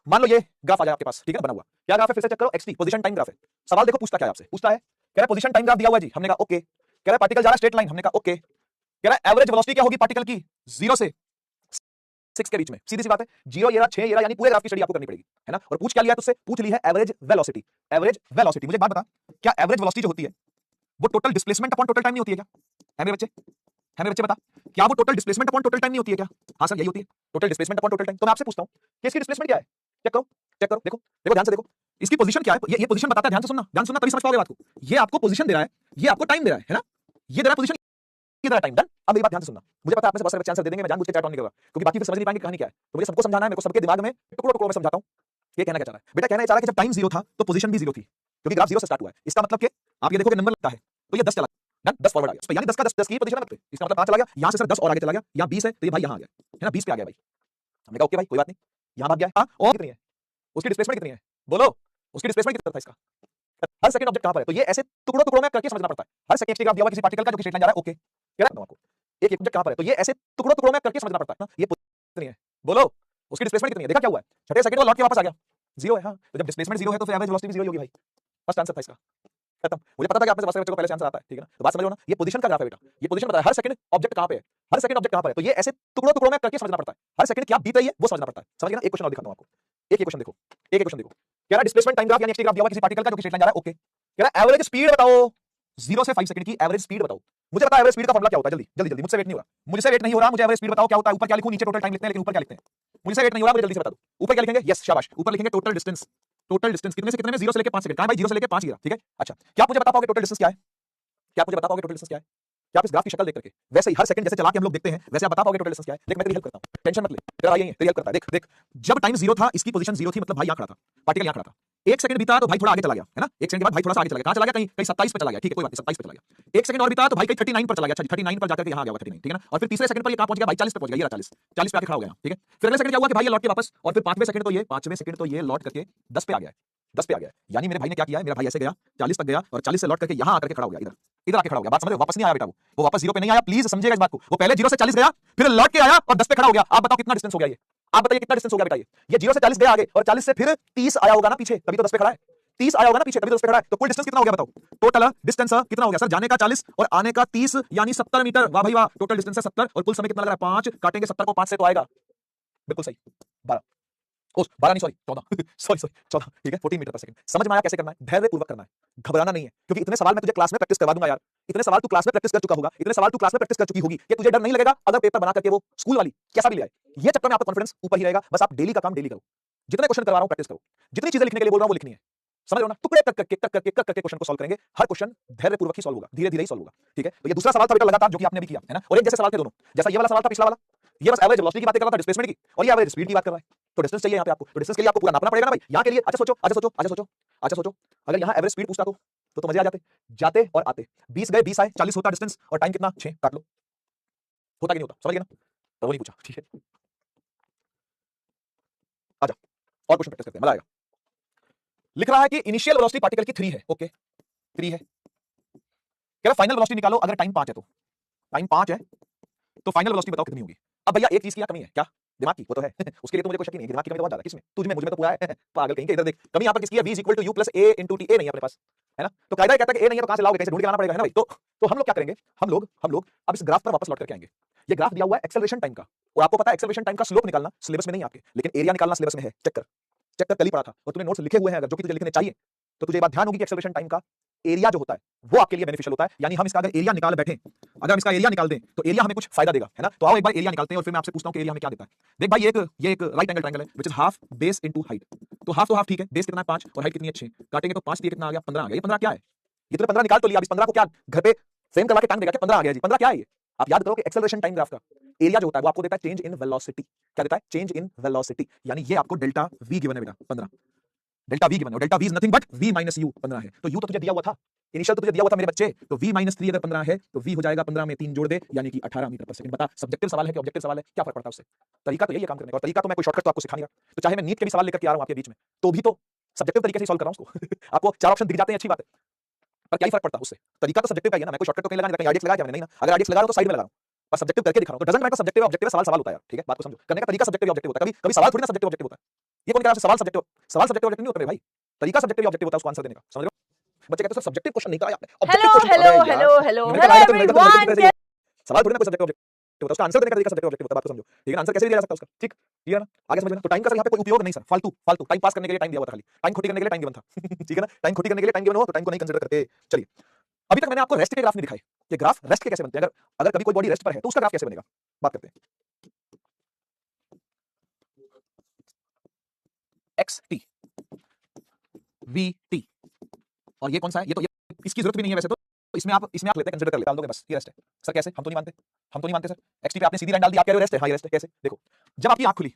मान लो ये ग्राफ आ जाए आपके पास, ठीक है, बना हुआ। क्या ग्राफ है, फिर से चेक करो, एक्सटी पोजीशन टाइम ग्राफ है। सवाल देखो पूछता क्या है आपसे, पूछता है कह रहा है पोजीशन टाइम ग्राफ दिया हुआ है जी, हमने कहा ओके। कह रहा है पार्टिकल जा रहा है स्ट्रेट लाइन, हमने कहा ओके। कह रहा है एवरेज वेलोसिटी क्या होगी पार्टिकल की 0 से 6 के बीच में, सीधी सी बात है, 0 ये रहा 6 ये रहा, यानी पूरे ग्राफ की स्टडी आपको करनी पड़ेगी, है ना। और पूछ क्या लिया तुझसे, पूछ ली है एवरेज वेलोसिटी। एवरेज वेलोसिटी, मुझे बात बता, क्या एवरेज वेलोसिटी जो होती है वो total displacement upon total time नहीं होती है क्या? है मेरे बच्चे, है मेरे बच्चे, बता, क्या वो total displacement upon total time नहीं होती है क्या? हाँ सर यही होती है, total displacement upon total time. तो मैं आपसे पूछता हूं कि इसकी डिस्प्लेसमेंट क्या है, चेक करो, चेक करो, देखो देखो ध्यान से देखो, इसकी पोजीशन क्या है, ये पोजीशन बताता है, ध्यान से सुनना तभी समझ पाओगे बात को। ये आपको पोजीशन दे रहा है, ये आपको टाइम दे रहा है ना, ये दे रहा है पोजीशन, ये दे रहा है टाइम। डन। अब मेरी बात ध्यान से सुनना, मुझे पता है आप में से बहुत सारे बच्चे आंसर दे देंगे, मैं जानबूझ के चैट ऑन नहीं करूंगा क्योंकि बाकी फिर समझ नहीं पाएंगे कहानी क्या है। तो मुझे सबको समझाना है, मेरे को सबके दिमाग में टुकड़ों टुकड़ों में समझाता हूं ये कहना क्या चाह रहा है। बेटा कहना चाह रहा है कि जब टाइम 0 था तो पोजीशन भी 0 थी, क्योंकि ग्राफ 0 से स्टार्ट हुआ है। इसका मतलब कि आप ये देखो कि नंबर लगता है तो ये 10 चला, डन, 10 फॉरवर्ड आ गया, यानी 10 का 10 की पोजीशन है, इसका मतलब कहां चला गया, यहां से सर 10 और आगे चला गया, यहां 20 है तो ये भाई यहां आ गया, है ना, 20 पे आ गया भाई। हमने कहा ओके भाई कोई बात नहीं, यहां भाग गया। हां, और कितनी है उसकी डिस्प्लेसमेंट, कितनी है बोलो, उसकी डिस्प्लेसमेंट कितना था इसका? हर सेकंड ऑब्जेक्ट कहां पर है, तो ये ऐसे टुकड़ों टुकड़ों में करके समझना पड़ता है। हर सेकंड ग्राफ दिया हुआ किसी पार्टिकल का जो कि स्ट्रेट लाइन जा रहा है, ओके कह रहा हूं आपको, एक ऑब्जेक्ट कहां पर है, तो ये ऐसे टुकड़ों टुकड़ों में करके समझना पड़ता है ना। ये कितनी है बोलो, उसकी डिस्प्लेसमेंट कितनी है, देखा क्या हुआ है, छठे सेकंड में लौट के वापस आ गया, 0 है। हां, तो जब डिस्प्लेसमेंट 0 है तो फिर एवरेज वेलोसिटी भी 0 ही होगी भाई। फर्स्ट आंसर था इसका, खत्म। मुझे पता था कि आप में से बहुत सारे बच्चों को पहले से आंसर आता है, ठीक है ना। तो बात समझ लो ना, ये पोजीशन का ग्राफ है बेटा, ये पोजीशन बताया हर सेकंड ऑब्जेक्ट कहां पे है, हर सेकंड ऑब्जेक्ट कहां पर है, तो ये ऐसे टुकड़ों टुकड़ों में करके समझना पड़ता है। हर सेकंड क्या बीत रही है वो समझना पड़ता है, समझ गए ना। एक क्वेश्चन और दिखाता हूं आपको, एक क्वेश्चन देखो, एक क्वेश्चन देखो, कह रहा डिस्प्लेसमेंट टाइम ग्राफ यानी एक्स ग्राफ दिया हुआ किसी पार्टिकल का जो कि स्ट्रेट लाइन जा रहा है, ओके। कह रहा एवरेज स्पीड बताओ 0 से 5 सेकंड की एवरेज स्पीड बताओ। मुझे पता है एवरेज स्पीड का फॉर्मूला क्या होता है, जल्दी जल्दी जल्दी, मुझसे वेट नहीं हो रहा, मुझसे वेट नहीं हो रहा, मुझे एवरेज स्पीड बताओ क्या होता है। ऊपर क्या लिखूं, नीचे टोटल टाइम लिखते हैं, लेकिन ऊपर क्या लिखते हैं, मुझसे वेट नहीं हो रहा, मुझे जल्दी से बता दो। ऊपर क्या लिखेंगे, यस शाबाश, ऊपर लिखेंगे टोटल डिस्टेंस। टोटल डिस्टेंस कितने से कितने में, 0 से लेके 5 सेकंड, कहां भाई 0 से लेके 5 ही रहा, ठीक है। अच्छा, क्या आप मुझे बता पाओगे टोटल डिस्टेंस क्या है, क्या आप मुझे बता पाओगे टोटल डिस्टेंस क्या है? क्या आप इस ग्राफ की शक्ल देख करके वैसे ही हर सेकंड जैसे चला के हम लोग देखते हैं वैसे आप बता पाओगे टोटल डिस्टेंस क्या है? देख मैं तेरी हेल्प करता हूं, टेंशन मत ले, तेरा भाई यही है, तेरी हेल्प करता है। देख देख, जब टाइम 0 था इसकी पोजीशन 0 थी, मतलब भाई यहां खड़ा था, पार्टिकल यहां खड़ा था। 1 सेकंड बीता तो भाई थोड़ा आगे चला गया, है ना, 1 सेकंड के बाद भाई थोड़ा सा आगे चला गया, कहां चला गया, कहीं कहीं 27 पे चला गया, ठीक है कोई बात नहीं, 27 पे चला गया। 1 सेकंड और बीता तो भाई कहीं 39 पर चला गया, अच्छा 39 पर जाकर के यहां आ गया, 39, ठीक है ना। और फिर तीसरे सेकंड पर ये कहां पहुंच गया भाई, 40 पे पहुंच गया, ये रहा 40, 40 पे आके खड़ा हो गया, ठीक है। फिर अगले सेकंड क्या हुआ कि भाई ये लौट के वापस, और फिर पांचवें सेकंड तो ये लौट करके 10 पे आ गया है, 10 पे आ गया है। यानी मेरे भाई ने क्या किया है, मेरा भाई ऐसे गया 40 तक गया और 40 से लौट करके यहां आकर के खड़ा हो गया, इधर इधर आके खड़ा हो गया। बात समझ रहे हो, वापस नहीं आया बेटा, वो वापस 0 पे नहीं आया, प्लीज समझिएगा इस बात को। वो पहले 0 से 40 गया, फिर लौट के आया और 10 पे खड़ा हो गया। आप बताओ कितना डिस्टेंस हो गया ये, आप बताइए कितना डिस्टेंस हो गया बेटा ये 0 से 40 गया आगे और 40 से फिर 30 आया होगा ना पीछे, तभी तो 10 पे खड़ा है। 30 आया होगा ना पीछे, तभी तो 10 पे खड़ा है। तो कुल डिस्टेंस कितना हो गया बताओ, टोटल डिस्टेंस कितना हो गया सर, जाने का 40 और आने का 30 यानी 70 मीटर। वाह भाई वाह, टोटल डिस्टेंस है 70 और कुल समय कितना लग रहा है 5, काटेंगे 70 को 5 से तो आएगा बिल्कुल सही 12, 12 नहीं सॉरी 14 सॉरी 14, ठीक है 14 मीटर पर सेकंड। समझ में आया कैसे करना है, धैर्य पूर्वक करना है, घबराना नहीं है, क्योंकि इतने सवाल मैं तुझे क्लास में प्रैक्टिस करवा दूंगा यार। इतने सवाल तू क्लास में प्रैक्टिस कर चुका होगा, इतने सवाल तू क्लास में प्रैक्टिस कर चुकी होगी कि तुझे डर नहीं लगेगा अगर पेपर बना करके वो स्कूल वाली कैसा भी ले आए। ये चक्कर में आपका कॉन्फिडेंस ऊपर ही रहेगा। बस आप डेली का काम डेली करो, जितने क्वेश्चन करवा रहा हूं प्रैक्टिस करो, जितनी चीजें लिखने के लिए बोल रहा हूं वो लिखनी है, समझ लो ना। टुकड़े करके क्वेश्चन को सॉल्व करेंगे, हर क्वेश्चन धैर्यपूर्वक ही सॉल्व होगा, धीरे धीरे ही सॉल्व होगा, ठीक है। तो ये दूसरा सवाल था बेटा लगातार जो कि आपने भी किया है ना, और एक जैसे सवाल थे दोनों, जैसा ये वाला सवाल था पिछला वाला, ये बस एवरेज वेलोसिटी की बात कर रहा था, डिस्प्लेसमेंट की, और ये एवरेज स्पीड की बात कर रहा है। तो डिस्टेंस चाहिए यहाँ पे आपको, तो डिस्टेंस के लिए आपको पूरा नापना पड़ेगा ना भाई। यहाँ के लिए अच्छा सोचो, अगर यहाँ एवरेज स्पीड पूछता तो मजे आ जाते, जाते और आते, 20 गए 20 आए, 40 होता डिस्टेंस, और टाइम कितना 6, काट लो, होता कि नहीं होता, समझ गए ना। तो वो नहीं पूछा, ठीक है। आजा और क्वेश्चन प्रैक्टिस करते हैं, मजा आएगा। लिख रहा है कि इनिशियल वेलोसिटी पार्टिकल की 3 है, ओके 3 है। कह रहा फाइनल वेलोसिटी निकालो अगर टाइम 5 है तो, टाइम 5 है तो फाइनल वेलोसिटी बताओ कितनी होगी। अब भैया एक चीज की कमी है, क्या, दिमाग की, वो तो है उसके लिए तो मुझे कोई शक ही नहीं, दिमाग की कमी तो बहुत ज्यादा, किसमें, तुझ में, मुझ में तो पूरा है पागल कहीं के। इधर देख कमी यहाँ पर किसकी है, v = u + a * t, a नहीं है अपने पास, है ना। तो कायदा कहता है कि a नहीं है तो कहां से लाओगे, कैसे ढूंढ के लाना पड़ेगा, है ना भाई। तो हम लोग क्या करेंगे, हम लोग अब इस ग्राफ पर वापस लौट करके आएंगे। ये ग्राफ दिया हुआ है एक्सेलरेशन टाइम का, और आपको पता है एक्सेलरेशन टाइम का स्लोप निकालना सिलेबस में नहीं है आपके, लेकिन एरिया निकालना सिलेबस में है। चेक कर कल ही पढ़ा था और तूने नोट्स लिखे हुए हैं अगर, जो कि तुझे लिखने चाहिए, तो तुझे बात ध्यान होगी कि एक्सेलरेशन टाइम का एरिया जो होता है वो आपके लिए बेनिफिशियल होता है। यानी हम इसका अगर एरिया निकाल बैठे, अगर हम इसका एरिया निकाल दें तो एरिया हमें कुछ फायदा देगा, है ना। तो आओ एक बार एरिया निकालते हैं और फिर मैं आपसे पूछता हूं कि एरिया हमें क्या देता है। देख भाई ये एक राइट एंगल ट्रायंगल है which is half base into height. तो हाफ ठीक है, बेस कितना है 5 और हाइट कितनी है 6, काटेंगे तो 5 दिए कितना आ गया 15 आ गया। ये 15 क्या है, ये तूने 15 निकाल तो लिया, अब इस 15 को क्या घर पे फ्रेम करवा के टांग देगा क्या, 15 आ गया जी। 15 क्या है ये, आप याद करो कि एक्सेलरेशन टाइम ग्राफ का एरिया जो होता है वो आपको देता है चेंज इन वेलोसिटी। क्या देता है, चेंज इन वेलोसिटी, यानी ये आपको डेल्टा v गिवन है बेटा 15, डेल्टा v गिवन है, और delta v is nothing but v - u 15 है। तो u तो तुझे दिया हुआ था, इनिशियल तो तुझे दिया हुआ था मेरे बच्चे, तो v - 3 अगर 15 है तो v हो जाएगा 15 में 3 जोड़ दे यानी कि 18 मीटर पर सेकंड। बता सब्जेक्टिव सवाल है कि ऑब्जेक्टिव सवाल है, क्या फर्क पड़ता है उससे। तरीका तो यही है काम करने का, और तरीका तो मैं कोई शॉर्टकट तो आपको सिखा नहीं रहा। तो चाहे मैं नीट के भी सवाल लेकर के आ रहा हूं आपके बीच में, तो भी तो सब्जेक्टिव तरीके से सॉल्व कर रहा हूं उसको आपको 4 ऑप्शन दिख जाते हैं, अच्छी बात है, पर क्या ही फर्क पड़ता है उससे। तरीका तो सब्जेक्टिव का ही है ना, मैं कोई शॉर्टकट तो कहीं लगा नहीं, आईडिक्स लगा क्या मैंने, नहीं ना। अगर आईडिक्स लगा रहा हूं तो साइड में लगा रहा हूं, पर सब्जेक्टिव करके दिखा रहा हूं। तो डजंट मैटर, सब्जेक्टिव ऑब्जेक्टिव सवाल होता है यार, ठीक है, बात को समझो। करने का तरीका सब्जेक्टिव ऑब्जेक्टिव होता है, कभी सवाल थोड़ी ना सब्जेक्टिव ऑब्जेक्टिव होता है। ये कौन कह रहा है? सवाल सब्जेक्टिव ऑब्जेक्टिव नहीं होता मेरे भाई, तरीका सब्जेक्टिव ऑब्जेक्टिव होता है उसको आंसर देने का, समझ रहे हो? बच्चे कहते हैं सर सब्जेक्टिव क्वेश्चन नहीं कराया आपने, ऑब्जेक्टिव क्वेश्चन हेलो अरे हेलो यार हेलो मैंने हेलो कहा एवरीवन। सवाल थोड़ी ना कोई सब्जेक्टिव ऑब्जेक्टिव होता है, उसका आंसर देने का तरीका सब्जेक्टिव ऑब्जेक्टिव होता है, बात को समझो, ठीक है? आंसर कैसे भी दिया जा सकता है उसका, ठीक क्लियर है ना? आगे समझ में ना? तो टाइम का सर यहाँ पे कोई उपयोग नहीं सर, फालतू फालतू टाइम पास करने के लिए टाइम दिया हुआ था, खाली टाइम खोटी करने के लिए टाइम गिवन था ठीक है ना? टाइम खोटी करने के लिए टाइम गिवन हो तो टाइम को नहीं कंसीडर करते। चलिए अभी तक मैंने आपको रेस्ट के ग्राफ नहीं दिखाए, ये ग्राफ रेस्ट के कैसे बनते हैं, अगर अगर कभी कोई बॉडी रेस्ट पर है तो उसका ग्राफ कैसे बनेगा, बात करते हैं। एक्स टी वी टी, और ये कौन सा है? ये तो ये इसकी जरूरत भी नहीं है वैसे तो, इसमें आप लेते हैं, कंसीडर कर लेते हैं, डाल दोगे बस, ये रेस्ट है। सर कैसे? हम तो नहीं मानते सर। एक्स टी पे आपने सीधी लाइन डाल दी, आप कह रहे हो रेस्ट है, हाँ ये रेस्ट है, कैसे? देखो जब आपकी आंख खुली,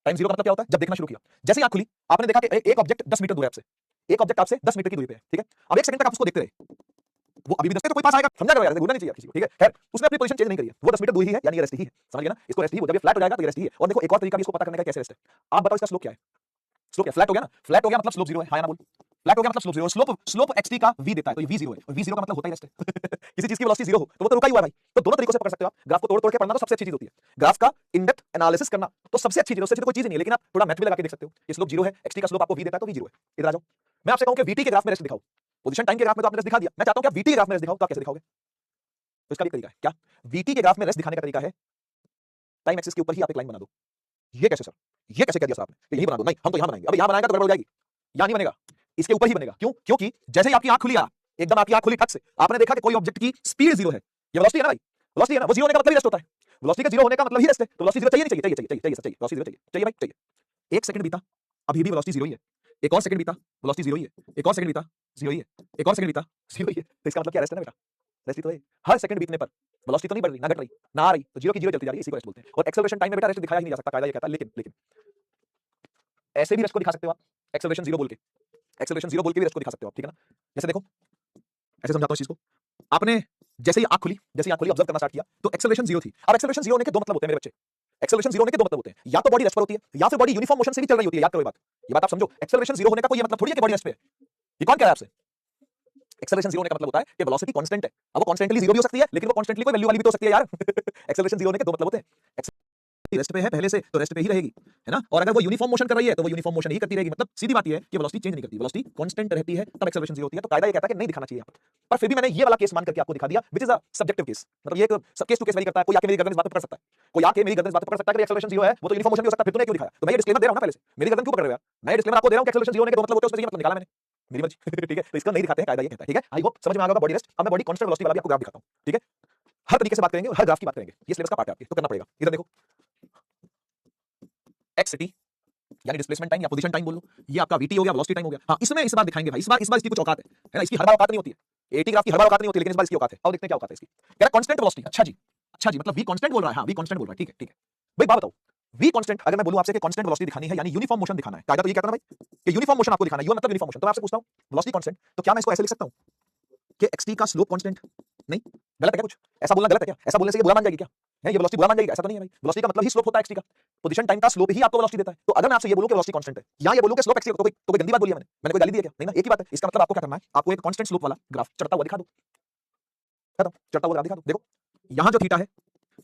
टाइम जीरो का मतलब क्या होता है? जब देखना शुरू किया, जैसे ही आंख खुली आपने देखा कि एक ऑब्जेक्ट 10 मीटर दूर है आपसे, एक ऑब्जेक्ट आपसे 10 मीटर की दूरी पे है, ठीक है? अब एक सेकंड तक आप उसको देखते रहे, वो अभी भी 10 तो कोई पास आएगा, समझा करो यार, घूरना नहीं चाहिए किसी को, ठीक है? खैर उसने अपनी पोजीशन चेंज नहीं करी है, वो 10 मीटर दूर ही है, यानी ये रेस्ट ही है, समझ गए ना? इसको रेस्ट ही, जब ये फ्लैट हो जाएगा तो ये रेस्ट ही है। और देखो एक और तरीका भी इसको पता करने का, कैसे रेस्ट है, आप बताओ इसका स्लोप क्या है? स्लोप क्या? फ्लैट हो गया ना, फ्लैट हो गया मतलब स्लोप जीरो है, हाँ या ना बोल? फ्लैट हो गया मतलब स्लोप जीरो, स्लोप एक्सटी का v देता है, तो ये v जीरो है, और v जीरो का मतलब होता ही रेस्ट है किसी चीज की वेलोसिटी जीरो हो तो वो तो रुका ही हुआ है भाई। तो दोनों तरीकों से पकड़ सकते हो आप, ग्राफ को तोड़ के पढ़ना तो सबसे अच्छी चीज होती है, ग्राफ का इन डेप्थ एनालिसिस करना तो सबसे अच्छी चीज, उससे अच्छी तो कोई चीज नहीं है, लेकिन आप थोड़ा मैथ भी लगा के देख सकते हो। ये स्लोप जीरो है, एक्सटी का स्लोप आपको v देता है तो v जीरो है। इधर आ जाओ, मैं आपसे कहूं कि vt के ग्राफ में रेस्ट दिखाओ, पोजीशन टाइम के ग्राफ में तो आपने रेस्ट दिखा दिया, मैं चाहता हूं कि vt के ग्राफ में रेस्ट दिखाओ, तो आप कैसे दिखाओगे? तो इसका भी तरीका है क्या, vt के ग्राफ में रेस्ट दिखाने का तरीका है टाइम एक्सिस के ऊपर ही आप एक लाइन बना दो। ये कैसे सर? ये कैसे कह दिया सर आपने कि यही बना दो? नहीं हम तो यहां बनाएंगे, अब यहां बनाएगा तो गड़बड़ हो जाएगी, यहां नहीं बनेगा, इसके ऊपर ही बनेगा। क्यों? क्योंकि जैसे ही आपकी आंख खुली, एकदम आपकी आंख खुली ठक से, आपने देखा कि कोई ऑब्जेक्ट की स्पीड जीरो है, ये वेलोसिटी है ना भाई, वेलोसिटी है ना, वो जीरो होने का मतलब ही रेस्ट होता है, वेलोसिटी का जीरो होने का मतलब ही रेस्ट है, तो वेलोसिटी जीरो चाहिए नहीं चाहिए? चाहिए सर, चाहिए वेलोसिटी जीरो चाहिए भाई, चाहिए। एक सेकंड बीता, अभी भी वेलोसिटी जीरो ही है, एक और सेकंड बीता वेलोसिटी जीरो ही है, एक और सेकंड बीता जीरो ही है, एक और सेकंड बीता जीरो ही है, तो इसका मतलब क्या? रेस्ट है ना बेटा, रेस्ट ही तो है। हर सेकंड बीतने पर वेलोसिटी तो नहीं बढ़ रही, ना घट रही, ना आ रही, तो जीरो की जीरो चलती जा रही है, इसी को रेस्ट बोलते हैं। और एक्सेलरेशन टाइम में बेटा रेस्ट दिखाया ही नहीं जा सकता, कायदा ये कहता है, लेकिन ऐसे भी रेस्ट को दिखा सकते हो आप, एक्सेलरेशन जीरो बोल के, एक्सेलरेशन जीरो बोल के भी रेस्ट को दिखा सकते हो आप, ठीक है ना? जैसे देखो, ऐसे समझाता हूं इस चीज को, आपने जैसे ही आंख खुली ऑब्जर्व करना स्टार्ट किया तो एक्सेलरेशन जीरो थी। अब एक्सेलरेशन जीरो होने के दो मतलब होते हैं मेरे बच्चे, एक्सेलरेशन जीरो होने के दो मतलब होते हैं, या तो बॉडी रेस्ट पर होती है या फिर बॉडी यूनिफॉर्म मोशन से भी चल रही होती है। याद करो ये बात आप समझो, एक्सेलरेशन जीरो होने का कोई मतलब थोड़ी है कि बॉडी रेस्ट पे है। ये कौन कह रहा है आपसे? एक्सेलरेशन जीरो होने का मतलब होता है कि वेलोसिटी कांस्टेंट है। अब वो कांस्टेंटली जीरो भी हो सकती है, लेकिन वो कांस्टेंटली कोई वैल्यू वाली भी तो हो सकती है यार एक्सेलरेशन जीरो होने के दो मतलब होते हैं, रेस्ट पे है पहले से तो रेस्ट पे ही रहेगी, है ना? और अगर वो यूनिफॉर्म मोशन कर रही है तो वो यूनिफॉर्म मोशन ही करती रहेगी, मतलब सीधी बात ये है कि वेलोसिटी चेंज नहीं करती, वेलोसिटी कांस्टेंट रहती है, तब एक्सेलरेशन जीरो होती है। तो कायदा ये कहता है कि नहीं दिखाना चाहिए यहाँ पर फिर भी मैंने ये वाला केस मान करके आपको दिखा दिया, which is a subjective case, मतलब ये एक केस टू केस वेरी करता है। कोई आके मेरी गर्दन इस बात पे पकड़ सकता है, कोई आके मेरी गर्दन इस बात पे पकड़ सकता है कि एक्सेलरेशन जीरो है, वो तो यूनिफॉर्म मोशन भी हो सकता है, फिर तूने क्यों दिखाया? तो मैं ये डिस्क्लेमर दे रहा हूं ना पहले से, मेरी गर्दन क्यों पकड़ रहे हो यार? मैं ये डिस्क्लेमर आपको दे रहा हूं कि एक्सेलरेशन जीरो होने के दो मतलब होते हैं, उसमें ये मतलब निकाला मैंने, मेरी मर्जी ठीक है? तो इसका नहीं दिखाते हैं, कायदा ये कहता है, ठीक है? आई होप समझ में आ गया बॉडी रेस्ट। अब मैं बॉडी कांस्टेंट वेलोसिटी वाला भी आपको ग्राफ दिखाता हूं, ठीक है? हर तरीके से बात करेंगे और हर ग्राफ की बात करेंगे, ये सिलेबस का पार्ट है आपके, तो करना पड़ेगा। इधर देखो, एक्स टी यानी डिस्प्लेसमेंट टाइम या पोजीशन टाइम बोल लो, ये आपका वीटी हो गया, वेलोसिटी टाइम हो गया। हाँ इसमें इस बार दिखाएंगे भाई, इस बार इसकी कुछ औकात है ना? इसकी हर बार औकात नहीं होती है, एटी ग्राफ की हर बार औकात नहीं होती, लेकिन इस बार इसकी औकात है। और देखते हैं क्या औकात है इसकी। कह रहा कांस्टेंट वेलोसिटी, अच्छा जी मतलब वी कांस्टेंट बोल रहा है, हाँ वी कांस्टेंट बोल रहा है, ठीक है भाई। बात बताओ, वी कांस्टेंट अगर मैं बोलूं आपसे कि कांस्टेंट वेलोसिटी दिखानी है यानी यूनिफॉर्म मोशन दिखाना है, कायदा तो ये कहता है ना भाई कि यूनिफॉर्म मोशन आपको दिखाना है, यू मतलब यूनिफॉर्म मोशन। तो मैं आपसे पूछता हूं वेलोसिटी कांस्टेंट, तो क्या मैं इसको ऐसे लिख सकता हूं कि एक्सटी का स्लोप कांस्टेंट? नहीं, गलत है क्या? कुछ ऐसा बोलना गलत है क्या? ऐसा बोलने से ये बुरा मान जाएगी क्या? है ये वेलोसिटी बुरा मान जाएगी? ऐसा तो नहीं है भाई, वेलोसिटी का मतलब ही स्लोप होता है एक्सटी का, पोजीशन टाइम का स्लोप ही आपको वेलोसिटी देता है। तो अगर मैं आपसे ये बोलूं कि वेलोसिटी कांस्टेंट है या ये बोलूं कि स्लोप एक्सटी, तो कोई गंदी बात बोली है मैंने कोई गाली दी है क्या? नहीं ना, एक ही बात है। इसका मतलब आपको क्या करना है, आपको एक कांस्टेंट स्लोप वाला ग्राफ चढ़ता हुआ दिखा दो, खत्म, चढ़ता हुआ ग्राफ दिखा दो। देखो यहां जो थीटा है,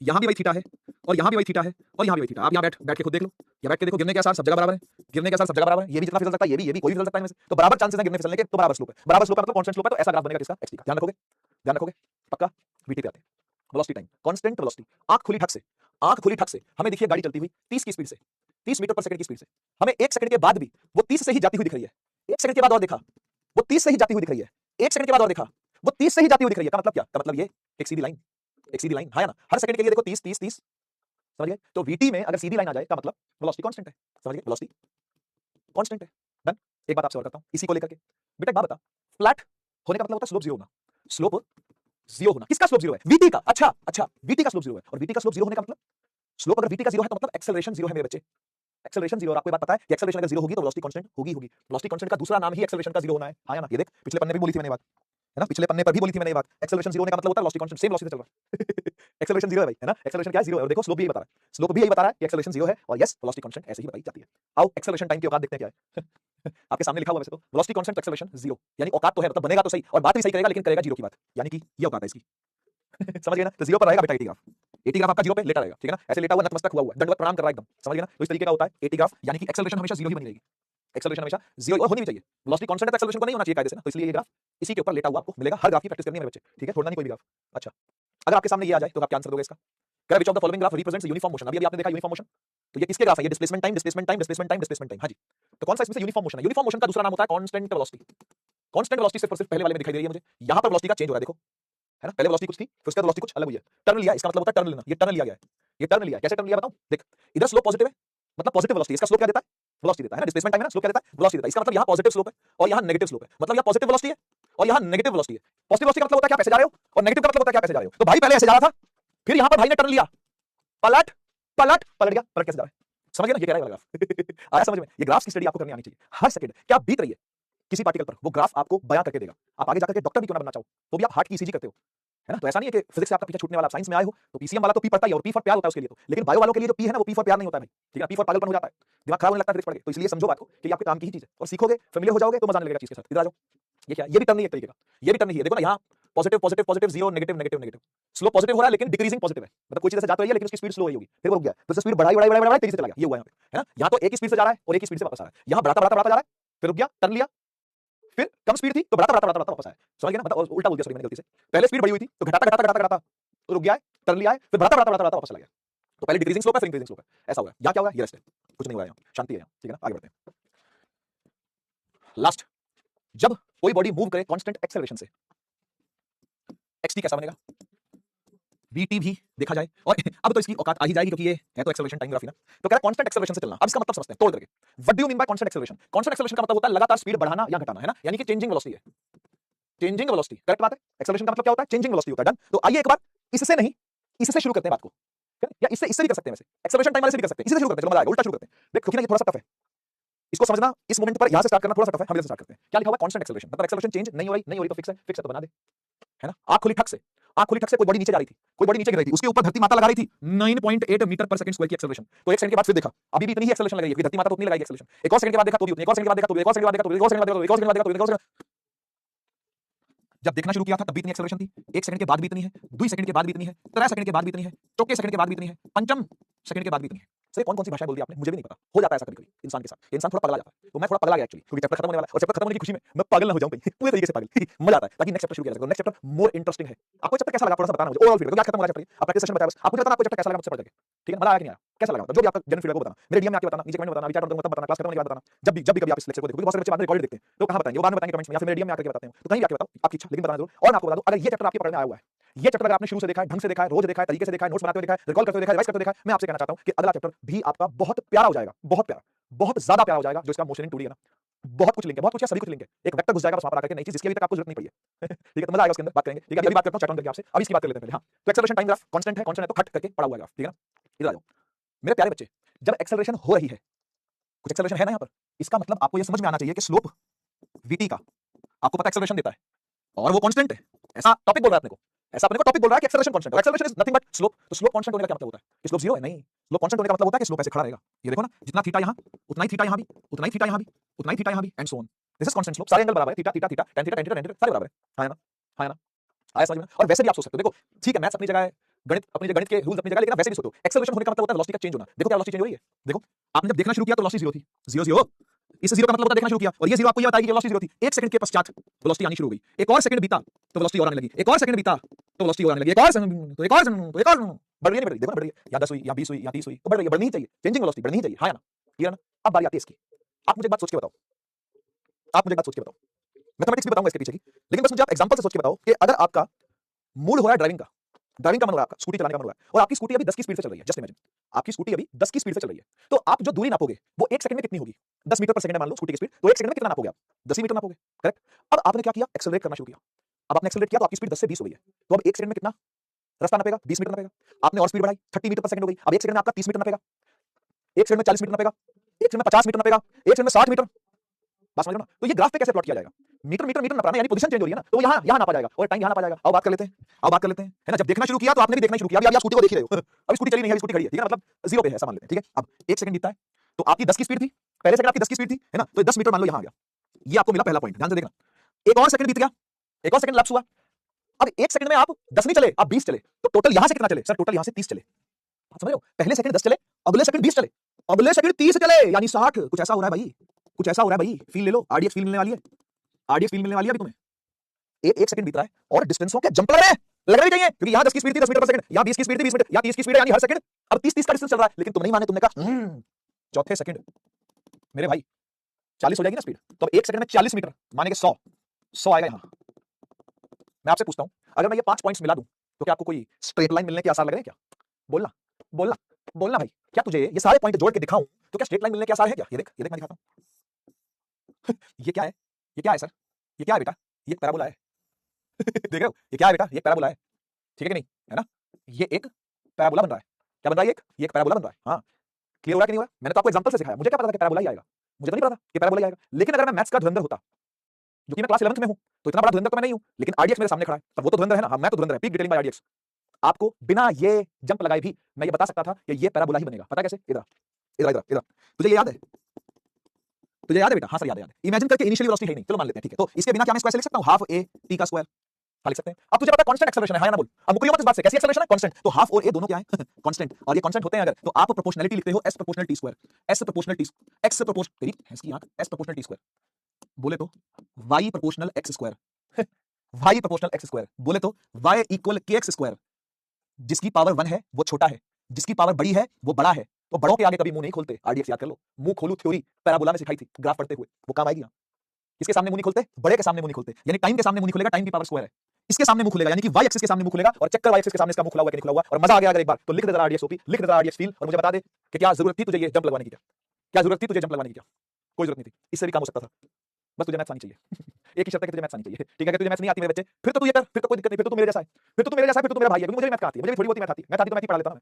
यहां भी वही थीटा है, और यहां भी वही थीटा है, और यहां भी वही थीटा। आप यहां बैठ के खुद देख लो, या बैठ के देखो, गिरने के आसार सब जगह बराबर है, गिरने के आसार सब जगह बराबर है, ये भी जितना फिसल सकता है, ये भी कोई भी फिसल सकता है इनमें से, तो बराबर चांसेस है गिरने फिसलने के, तो बराबर स्लोप है, बराबर स्लोप का मतलब कांस्टेंट स्लोप है, तो ऐसा ग्राफ बनेगा किसका? एक्सटी का। ध्यान रखोगे पक्का। वीटी पे आते हैं, वेलोसिटी टाइम, कांस्टेंट वेलोसिटी। आंख खुली ठक से हमें देखिए गाड़ी चलती हुई 30 की स्पीड से, 30 मीटर पर सेकंड की स्पीड से, हमें 1 सेकंड के बाद भी वो 30 से ही जाती हुई दिख रही है। 1 सेकंड के बाद और देखा वो 30 से ही जाती हुई दिख रही है, 1 सेकंड के बाद और देखा वो 30 से ही जाती हुई दिख रही है। का मतलब क्या? का मतलब ये एक सीधी लाइन, हाँ या ना? हर सेकंड के लिए देखो 30 30 30, समझ गए? तो वीटी में अगर सीधी लाइन आ जाए का मतलब वेलोसिटी कांस्टेंट है, समझ गए? वेलोसिटी कांस्टेंट है। डन। एक बात आपसे और करता हूं इसी को लेकर के, बेटा एक बात बता, फ्लैट होने का मतलब होता है स्लोप जीरो होना, स्लोप जीरो होना। किसका स्लोप जीरो है? वीटी का। अच्छा वीटी का स्लोप जीरो है, और वीटी का स्लोप जीरो होने का मतलब, स्लोप अगर वीटी का जीरो है तो मतलब एक्सेलरेशन जीरो है मेरे बच्चे, एक्सेलरेशन जीरो। और आपको बात पता है कि एक्सेलरेशन अगर जीरो होगी तो वेलोसिटी कांस्टेंट होगी। वेलोसिटी कांस्टेंट का दूसरा नाम ही एक्सेलरेशन का जीरो होना है, हाँ या ना? ये देख पिछले पन्ने भी बोली थी मैंने बात, है ना? पिछले पन्ने पर भी बोली थी मैंने ये बात, एक्सेलरेशन जीरो होने का मतलब होता है वेलोसिटी कांस्टेंट सेम वेलोसिटी से चल रहा है एक्सेलरेशन जीरो है भाई, है ना? एक्सेलरेशन क्या है? जीरो है। और देखो स्लोप भी यही बता रहा है, स्लोप भी यही बता रहा है कि एक्सेलरेशन जीरो है, और यस वेलोसिटी कांस्टेंट ऐसे ही बताई जाती है। आओ एक्सेलरेशन टाइम की औकात देखते हैं क्या है आपके सामने लिखा हुआ वैसे तो, वेलोसिटी कांस्टेंट एक्सेलरेशन जीरो, यानी औकात तो है, मतलब बनेगा तो सही और बात भी सही करेगा, लेकिन करेगा जीरो की बात, यानी कि ये औकात है इसकी समझ गए ना? तो जीरो पर रहेगा बेटा ग्राफ, एटी ग्राफ आपका जीरो पे लेटा रहेगा, ठीक है ना, ऐसे लेटा हुआ नतमस्तक हुआ हुआ दंडवत प्रणाम कर रहा है एकदम, समझ गए ना। तो इस तरीके का होता है एटी ग्राफ, यानी कि एक्सेलरेशन हमेशा जीरो ही बनी रहेगी, एक्सेलरेशन हमेशा जीरो और होनी भी चाहिए। वेलोसिटी कांस्टेंट है तो एक्सेलरेशन को नहीं होना चाहिए कायदे से ना, तो इसलिए ये ग्राफ इसी के ऊपर लेटा हुआ आपको मिलेगा। हर ग्राफ की प्रैक्टिस करनी है मेरे बच्चे, ठीक है, छोड़ना नहीं कोई भी ग्राफ। अच्छा, अगर आपके सामने ये आ जाए तो आप क्या आंसर दोगे इसका? कह which of the following graph represents uniform motion. अभी आपने देखा यूनिफॉर्म मोशन, तो ये किसके ग्राफ है? ये displacement time, displacement time, displacement time, displacement time, हां जी। तो कौन सा इसमें से यूनिफॉर्म मोशन है? यूनिफॉर्म मोशन का दूसरा नाम होता है कांस्टेंट वेलोसिटी। कांस्टेंट वेलोसिटी सिर्फ और सिर्फ पहले वाले में दिखाई दे रही है मुझे, यहां पर वेलोसिटी का चेंज हो रहा है, देखो, है ना, पहले वेलोसिटी कुछ थी, फिर उसके बाद वेलोसिटी कुछ अलग हुई है, टर्न लिया, इसका मतलब होता है टर्न लेना, ये टर्न लिया गया है, ये टर्न लिया, कैसे टर्न लिया बताऊं, देख, इधर स्लोप पॉजिटिव है, मतलब पॉजिटिव वेलोसिटी, इसका स्लोप क्या देता है? वेलोसिटी देता है ना, डिस्प्लेसमेंट टाइम है ना, स्लोप क्या देता है? वेलोसिटी देता है, इसका मतलब यहां पॉजिटिव स्लोप है और यहां नेगेटिव स्लोप है, मतलब यहां पॉजिटिव वेलोसिटी है और यहां नेगेटिव वेलोसिटी है। पॉजिटिव वेलोसिटी का मतलब होता है क्या पैसे जा रहे हो, और नेगेटिव का मतलब होता है क्या पैसे जा रहे हो। तो भाई पहले ऐसे जा रहा था, फिर यहां पर भाई ने टर्न लिया, पलट पलट पलट गया, पलट कैसे जा रहा है, समझ गए ना, ये कह रहा है ग्राफ आया समझ में। ये ग्राफ्स की स्टडी आपको करनी आनी चाहिए, हर सेकंड क्या बीत रही है किसी पार्टिकल पर, वो ग्राफ आपको बयां करके देगा। आप आगे जाकर के डॉक्टर भी क्यों ना बनना चाहो, तो भी आप हार्ट की ईसीजी करते हो, है ना, तो ऐसा नहीं है कि फिजिक्स से आपका पीछे छूटने वाला, आप साइंस में आए हो तो पीसीएम वाला तो पी पढ़ता ही है और पी फॉर प्यार होता है उसके लिए, तो लेकिन बायो वालों के लिए जो पी है ना, वो पी फॉर प्यार नहीं होता है भाई, ठीक है, पी फॉर पागलपन हो जाता है, दिमाग खराब होने लगता है फिजिक्स पढ़ के। तो इसलिए समझो बात को कि आपके काम की ही चीज है, और सीखोगे, फेमिलियर हो जाओगे तो मजा आने लगेगा चीज के साथ। इधर आ जाओ, ये क्या, ये भी टर्न नहीं है एक तरीके का, ये भी टर्न नहीं है, देखो ना, यहाँ positive positive positive, zero negative negative negative, slow positive हो रहा है लेकिन डिक्रीजिंग पॉजिटिव है, मतलब कोई चीज से जाता रही है लेकिन उसकी स्पीड स्लो हो गई, फिर वो रुक गया, फिर स्पीड बढ़ाई बढ़ाई बढ़ाई बढ़ाई तेजी से चला गया, ये हुआ यहाँ पे, है ना, यहाँ तो एक ही स्पीड से जा रहा है और एक ही स्पीड से वापस आ रहा है, यहाँ बढ़ाता बढ़ाता बढ़ाता जा रहा है, फिर रुक गया, टर्न लिया, फिर कम स्पीड थी तो बढ़ाता बढ़ाता बढ़ाता वापस आया, समझ गए ना, मतलब उल्टा बोल दिया सॉरी मैंने गलती से, पहले स्पीड बढ़ी हुई थी तो घटाता घटाता घटाता घटाता रुक गया है, टर्न लिया है, फिर बढ़ाता बढ़ाता बढ़ाता वापस चला गया। तो पहले डिक्रीजिंग स्लोप है फिर इंक्रीजिंग स्लोप है, ऐसा होगा। यहाँ क्या होगा, ये रेस्ट है, कुछ नहीं हो रहा है यहाँ, शांति है यहाँ, ठीक है ना, आगे बढ़ते हैं। लास्ट, जब कोई बॉडी मूव करे कांस्टेंट एक्सेलरेशन से, एक्सटी कैसा बनेगा, वीटी भी देखा जाए, और अब तो इसकी औकात आ ही जाएगी क्योंकि ये है तो एक्सेलरेशन टाइम ग्राफ ही ना। तो कह रहा है कांस्टेंट एक्सेलरेशन से चलना। अब इसका मतलब समझते हैं तोड़ करके, what do you mean by constant acceleration. Constant acceleration का मतलब होता है लगातार स्पीड बढ़ाना या घटाना, है ना, यानी कि चेंजिंग वेलोसिटी है, चेंजिंग वेलोसिटी, करेक्ट बात है। एक्सेलरेशन का मतलब क्या होता है, चेंजिंग वेलोसिटी होता है, डन। तो आइए एक बार इससे नहीं, इससे शुरू करते हैं बात को, या इससे भी कर सकते हैं, वैसे एक्सेलरेशन टाइम वाले से भी कर सकते हैं, इससे शुरू करते हैं, चलो मजा आएगा, उल्टा शुरू करते हैं। देख क्योंकि ना ये थोड़ा सा टफ है, इसको समझना इस मोमेंट पर, यहां से स्टार्ट करना थोड़ा सा टफ है, हम इधर से स्टार्ट करते हैं। क्या लिखा हुआ है, कांस्टेंट एक्सेलरेशन, मतलब एक्सेलरेशन चेंज नहीं हो रही तो फिक्स है तो बना दे, है ना। आंख खुली ठक से, आंख खुली ठक से कोई बॉडी नीचे जा रही थी, कोई बॉडी नीचे गिर रही थी, उसके ऊपर धरती माता लगा रही थी 9.8 मीटर पर सेकंड स्क्वायर की एक्सेलरेशन। तो एक सेकंड के बाद फिर देखा, अभी भी इतनी ही एक्सेलरेशन लग रही है, धरती माता तो उतनी लगाएगी एक्सेलरेशन। एक और सेकंड के बाद देखा तो भी उतनी, एक और सेकंड के बाद देखा तो भी, एक और सेकंड के बाद देखा तो भी, एक और सेकंड के बाद देखा तो भी, एक और सेकंड के बाद देखा तो भी, एक और सेकंड। जब देखना शुरू किया था तब भी इतनी एक्सेलरेशन थी, एक सेकंड के बाद भी इतनी है, 2 सेकंड के बाद भी इतनी है, 3 सेकंड के बाद भी इतनी है, चौथे सेकंड के बाद भी इतनी है, पंचम सेकंड के बाद भी इतनी है। सर कौन कौन सी भाषा बोल दी आपने, मुझे भी नहीं पता, हो जाता है ऐसा कभी कभी इंसान के साथ, इंसान थोड़ा पगला जाता है। तो मैं थोड़ा पगला गया एक्चुअली, क्योंकि चैप्टर खत्म होने वाला है और चैप्टर खत्म होने की खुशी में मैं पागल ना हो जाऊं कहीं पूरे तरीके से पागल मजा आता है, ताकि नेक्स्ट चैप्टर शुरू किया जा सके। नेक्स्ट चैप्टर मोर इंटरेस्टिंग है। आपको चैप्टर कैसा लगा थोड़ा सा बताना मुझे, ओवरऑल फीडबैक, क्योंकि आज खत्म हो रहा है चैप्टर, आप प्रैक्टिस सेशन बताया बस, आपको बताना आपको चैप्टर कैसा लगा मुझसे पढ़ करके, ठीक है, मजा आया कि नहीं आया, कैसा लगा, जो भी आपका जनरल फीडबैक को बताना, मेरे डीएम में आके बताना, नीचे कमेंट में बताना, विचार तब बताना, क्लास खत्म होने के बाद बताना, जब भी कभी आप इस लेक्चर को देखो, क्योंकि बहुत सारे बच्चे बाद में रिकॉर्ड देखते हैं, तो कहां बताएंगे, वो बाद में बताएंगे कमेंट्स में, या फिर मेरे डीएम में आकर के बताते हैं, तो कहीं भी आके बताओ आपकी इच्छा, लेकिन बताना जरूर। और मैं आपको बता दूं, अगर ये चैप्टर आपके पढ़ने आया हुआ है, ये चैप्टर अगर आपने शुरू से देखा है, ढंग से देखा है, रोज देखा है, तरीके से देखा है, नोट्स बनाते हुए देखा है, रिकॉल करते हुए देखा है, रिवाइज करते हुए देखा है, मैं आपसे कहना चाहता हूं कि अगला चैप्टर भी आपका बहुत प्यारा हो जाएगा, बहुत प्यारा, बहुत ज्यादा प्यारा हो जाएगा। जो इसका मोशन इन 2D है ना, बहुत कुछ लिंक है, बहुत कुछ है, सभी कुछ लिंक है, एक वेक्टर घुस जाएगा बस वहां पर आकर के, नई चीज जिसकी अभी तक आपको जरूरत नहीं पड़ी है ठीक है, तो मजा आएगा उसके अंदर, बात करेंगे, ठीक है। अभी बात करता हूं चैट ऑन करके आपसे, अब इसकी बात कर लेते हैं पहले। हां, तो एक्सेलरेशन टाइम ग्राफ कांस्टेंट है तो खट करके पड़ा हुआ है ग्राफ, ठीक है ना। इधर आ जाओ मेरे प्यारे बच्चे, जब एक्सेलरेशन हो रही है, कुछ एक्सेलरेशन है ना यहाँ पर, इसका मतलब आपको ये समझ में आना चाहिए कि स्लोप vt का आपको पता एक्सेलरेशन देता है और वो कांस्टेंट है, ऐसा टॉपिक बोल रहा है अपने को, ऐसा अपने को टॉपिक बोल रहा है कि एक्सेलरेशन कांस्टेंट है। Acceleration is nothing but slope. तो स्लोप कांस्टेंट होने का क्या मतलब होता है, कि स्लोप जीरो है, नहीं, स्लोप कांस्टेंट होने का मतलब होता है कि स्लोप ऐसे खड़ा रहेगा, ये देखो ना, जितना थीटा यहां उतना ही थीटा यहां भी, उतना ही थीटा यहां भी, उतना ही थीटा यहां भी, and so on. This is constant slope, सारे एंगल बराबर है, theta theta theta, tan theta tan theta tan theta सारे बराबर है, हां ना, हां ना, आया समझ में। और वैसे भी आप सोच सकते हो, देखो ठीक है, मैथ्स अपनी जगह है, गणित अपनी जगह, गणित के रूल्स अपनी जगह, लेकिन आप वैसे भी सोचो एक्सेलरेशन होने का मतलब होता है वेलोसिटी का चेंज होना। देखो क्या वेलोसिटी चेंज हो रही है, देखो आपने जब देखना शुरू किया तो वेलोसिटी जीरो थी, जीरो जीरो, इस जीरो का मतलब होता है देखना शुरू किया, और ये जीरो आपको ये बताएगी कि वेलोसिटी जीरो थी। एक सेकंड के पश्चात वेलोसिटी आनी शुरू हो गई, एक और सेकंड बीता तो वेलोसिटी और आने लगी, एक और सेकंड बीता तो वेलोसिटी और आने लगी, एक और सेकंड तो एक और सेकंड तो एक और बढ़ रही है, बढ़ रही है, देखो ना बढ़ रही है, या 10 हुई या 20 हुई या 30 हुई, तो बढ़ रही है, बढ़नी ही चाहिए, चेंजिंग वेलोसिटी बढ़नी ही चाहिए, हां या ना, क्लियर ना। अब बारी आती है इसकी, आप मुझे एक बात सोच के बताओ, आप मुझे एक बात सोच के बताओ, मैथमेटिक्स भी बताऊंगा इसके पीछे की, लेकिन बस मुझे आप एग्जांपल से सोच के बताओ कि अगर आपका मूड हो रहा है ड्राइविंग का, ड्राइविंग का मन हो रहा है आपका, स्कूटी चलाने का मन हो रहा है, और आपकी स्कूटी अभी 10 की स्पीड से चल रही है, जस्ट इमेजिन आपकी स्कूटी अभी 10 की स्पीड से चल रही है, तो आप जो दूरी नापोगे वो 1 सेकंड में कितनी होगी, 10 मीटर पर सेकंड है मान लो स्कूटी की स्पीड, तो 1 सेकंड में कितना नापोगे आप, 10 ही मीटर नापोगे, करेक्ट। अब आपने क्या किया, एक्सेलरेट करना शुरू किया, अब आपने एक्सेलरेट किया तो आपकी स्पीड 10 से 20 हो गई है, तो अब 1 सेकंड में कितना रास्ता नापेगा, 20 मीटर नापेगा। आपने और स्पीड बढ़ाई, 30 मीटर पर सेकंड हो गई, अब 1 सेकंड में आपका 30 मीटर नापेगा, 1 सेकंड में 40 मीटर नापेगा, 1 सेकंड में 50 मीटर नापेगा, 1 सेकंड में 60 मीटर, बात समझ लो ना। तो ये ग्राफ पे कैसे प्लॉट किया जाएगा, मीटर मीटर मीटर नापना, यानी पोजीशन चेंज हो रही है ना, तो यहां नापा जाएगा और टाइम यहां नापा जाएगा। अब बात कर लेते हैं, अब बात कर लेते हैं, है ना। जब देखना शुरू किया तो आपने भी देखना शुरू किया, अभी आप स्कूटी को देख ही रहे हो अभी स्कूटी चली नहीं है, अभी स्कूटी खड़ी है, ठीक है, मतलब जीरो पे है, ऐसा मान लेते हैं, ठीक है। अब 1 सेकंड बीतता है तो आपकी 10 की स्पीड थी, पहले सेकंड आपकी 10 की स्पीड थी, है ना, तो 10 मीटर मान लो यहां आ गया, ये आपको मिला पहला पॉइंट, ध्यान से देखना। एक और सेकंड बीत गया, एक और सेकंड लैप्स हुआ, अब 1 सेकंड में आप 10 नहीं चले, आप 20 चले, तो टोटल यहां से कितना चले? सर टोटल यहां से 30 चले। आप समझ रहे हो? पहले सेकंड 10 चले, अगले सेकंड 20 चले, अगले सेकंड 30 चले, यानी 60। कुछ ऐसा हो रहा है भाई, कुछ ऐसा हो रहा है भाई। फील ले लो, आरडीएक्स फील मिलने वाली है, आरडीएक्स फील मिलने वाली है अभी तुम्हें। एक सेकंड बीत रहा है और डिस्टेंसों के जंप लग रहे हैं, लगने भी चाहिए, क्योंकि यहां 10 की स्पीड थी 10 मीटर पर सेकंड, यहां 20 की स्पीड थी 20 मीटर, यहां 30 की स्पीड है यानी हर सेकंड अब 30 का डिस्टेंस चल रहा है। लेकिन तुम नहीं माने, तुमने कहा चौथे सेकंड मेरे भाई 40 हो जाएगी ना स्पीड, तो अब 1 सेकंड में 40 मीटर मानेंगे 100 आएगा यहां। मैं आपसे पूछता हूं, अगर मैं ये 5 पॉइंट्स मिला दूं तो क्या आपको कोई स्ट्रेट लाइन मिलने के आसार लग रहे हैं क्या? बोलना बोलना बोलना भाई, क्या तुझे ये सारे पॉइंट जोड़ के दिखाऊं तो क्या स्ट्रेट लाइन मिलने के आसार है क्या? ये देख मैं दिखाता हूं। ये क्या है? ये क्या है सर? ये क्या है बेटा? ये पैराबोला है। देख रहे हो? ये क्या है बेटा? ये पैराबोला है, ठीक है कि नहीं? है ना? ये एक पैराबोला बन रहा है। क्या बन रहा है? ये एक पैराबोला बन रहा है। हाँ, क्लियर हो रहा है कि नहीं हो रहा है? मैंने तो आपको एग्जांपल से सिखाया, मुझे क्या पता था कि पैराबोला ही आएगा, मुझे तो नहीं पता था कि पैराबोला ही आएगा। लेकिन अगर मैं मैथ्स का धुरंधर होता, जो कि मैं क्लास 11th में हूं, तो इतना बड़ा धुरंधर तो मैं नहीं हूं, लेकिन आरडीएक्स मेरे सामने खड़ा है, पर वो तो धुरंधर है ना। हाँ, मैं तो धुरंधर है, पीक डिटेलिंग बाय आरडीएक्स। आपको बिना ये जंप लगाए भी मैं ये बता सकता था कि ये पैराबोला ही बनेगा। पता कैसे? इधर इधर इधर इधर, तुझे ये याद है? तुझे याद है बेटा? हाँ सर याद है। इमेजिन करके इनिशियली वेलोसिटी है नहीं, चलो मान लेते हैं, ठीक है। तो इसके बिना क्या मैं स्क्वायर से लिख सकता हूं? हाफ ए टी का स्क्वायर, हाँ लिख सकते हैं। अब तुझे पता है कांस्टेंट एक्सेलरेशन है, हाँ या ना बोल? अब मुझे मत इस बात से, कैसी एक्सेलरेशन है? कांस्टेंट। तो हाफ और ए दोनों क्या है? कांस्टेंट। और ये कांस्टेंट होते हैं अगर, तो आप प्रोपोर्शनलिटी लिखते हो S proportional T square, S proportional T, X proportional, तेरी इसकी आंख, एस प्रोपोर्शनल टी स्क्वायर, बोले तो Y proportional X square, Y proportional X square, बोले तो वाई इक्वल के एक्स स्क्वायर। जिसकी पावर 1 है वो छोटा है, जिसकी पावर बड़ी है वो बड़ा है। तो बड़ों के आगे कभी मुंह नहीं खोलते, आरडीएक्स याद कर लो। मुंह खोलू थ्योरी पैराबोला में सिखाई थी ग्राफ पढ़ते हुए, वो काम आएगी ना। इसके सामने मुंह नहीं खोलते, बड़े के सामने मुंह नहीं खोलते, यानी टाइम के सामने मुंह नहीं खोलेगा, टाइम की पावर स्क्वायर है। इसके सामने मुंह खुलेगा, यानी कि वाई एक्सिस के सामने मुंह खुलेगा, और चक्कर वाई एक्सिस के सामने इसका मुंह खुला हुआ कि नहीं खुला हुआ। और मजा आ गया अगर एक बार तो लिख दे जरा आरडीएक्स ओपी, लिख दे जरा आरडीएक्स फील, और मुझे बता दे कि क्या जरूरत थी तुझे ये जंप लगवाने की? क्या जरूरत थी तुझे जंप लगवाने की? क्या कोई जरूरत नहीं थी, इससे भी काम हो सकता था। बस तुझे मैथ्स आनी चाहिए। एक ही शर्त है कि तुझे मैथ्स आनी चाहिए, ठीक है? अगर तुझे मैथ्स नहीं आती मेरे बच्चे, फिर तो तू ये कर, फिर तो कोई दिक्कत नहीं, फिर तो तू मेरे जैसा है, फिर तो तू मेरे जैसा है, फिर तो तू मेरा भाई है, क्योंकि मुझे भी मैथ्स आती है, मुझे भी थोड़ी बहुत मैथ्स आती है, मैथ्स आती तो मैं ही पढ़ा लेता ना मैं।